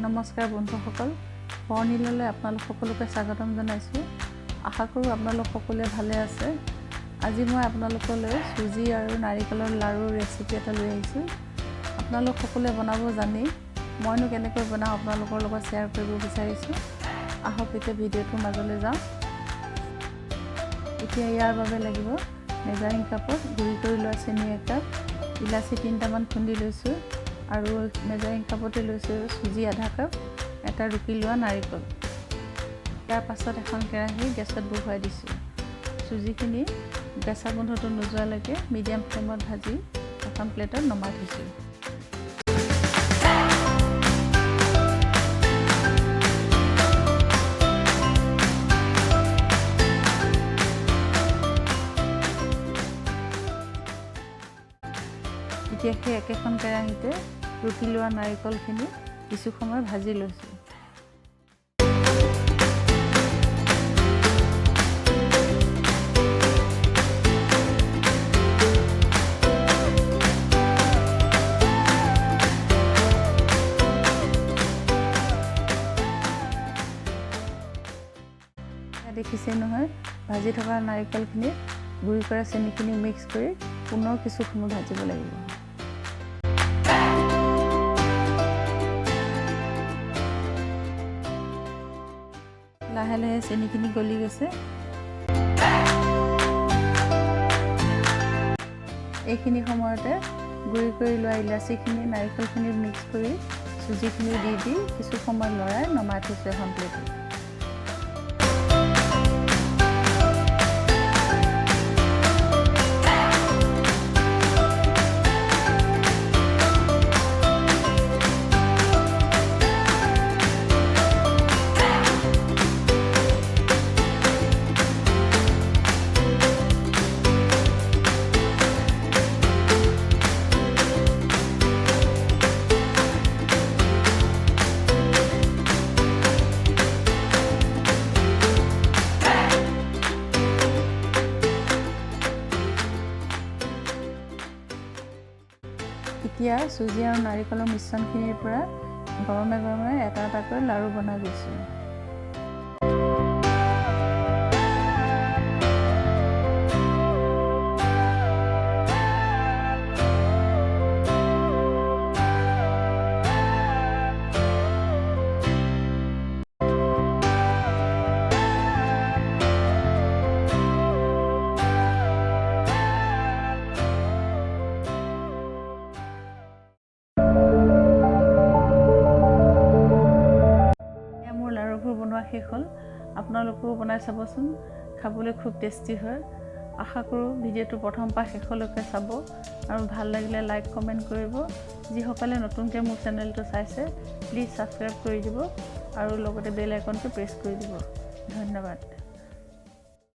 নমস্কাৰ বন্ধুসকল, বৰ্ণিললৈ আপোনালোক সকলোকে স্বাগতম জনাইছোঁ। আশা কৰোঁ আপোনালোক সকলোৱে ভালে আছে। আজি মই আপোনালোকলৈ চুজি আৰু নাৰিকলৰ লাড়ুৰ ৰেচিপি এটা লৈ আহিছোঁ। আপোনালোক সকলোৱে বনাব জানি মইনো কেনেকৈ বনাওঁ আপোনালোকৰ লগত শ্বেয়াৰ কৰিব বিচাৰিছোঁ। আহক এতিয়া ভিডিঅ'টোৰ মাজলৈ যাওঁ। এতিয়া ইয়াৰ বাবে লাগিব মেজাৰিং কাপত গুড়ি কৰি লোৱা চেনি 1 কাপ, ইলাচি 3টামান খুন্দি লৈছোঁ আৰু মেজাৰিং কাপতে লৈছোঁ চুজি আধা কাপ, এটা ৰুকি লোৱা নাৰিকল। তাৰ পাছত এখন কেৰাহী গেছত বহুৱাই দিছোঁ। চুজিখিনি কেঁচা গোন্ধটো নোযোৱালৈকে মিডিয়াম ফ্লেমত ভাজি এখন প্লেটত নমাই থৈছোঁ। এতিয়া সেই একেখন কেৰাহীতে ৰুকি লোৱা নাৰিকলখিনি কিছু সময় ভাজি লৈছোঁ। দেখিছে নহয়, ভাজি থকা নাৰিকলখিনি গুড়ি কৰা চেনিখিনি মিক্স কৰি পুনৰ কিছু সময় ভাজিব লাগিব। লাহে লাহে চেনিখিনি গলি গৈছে। এইখিনি সময়তে গুড়ি কৰি লোৱা ইলাচিখিনি নাৰিকলখিনি মিক্স কৰি চুজিখিনি দি কিছু সময় লৰাই নমাই থৈছোঁ এখন প্লেটত। এতিয়া চুজি আৰু নাৰিকলৰ মিশ্ৰণখিনিৰ পৰা গৰমে গৰমে এটা এটাকৈ লাড়ু বনাই গৈছোঁ। লাড়ুবোৰ বনোৱা শেষ হ'ল। আপোনালোকেও বনাই চাবচোন, খাবলৈ খুব টেষ্টি হয়। আশা কৰোঁ ভিডিঅ'টো প্ৰথম পৰা শেষলৈকে চাব আৰু ভাল লাগিলে লাইক কমেণ্ট কৰিব। যিসকলে নতুনকৈ মোৰ চেনেলটো চাইছে প্লিজ ছাবস্ক্ৰাইব কৰি দিব আৰু লগতে বেল আইকনটো প্ৰেছ কৰি দিব। ধন্যবাদ।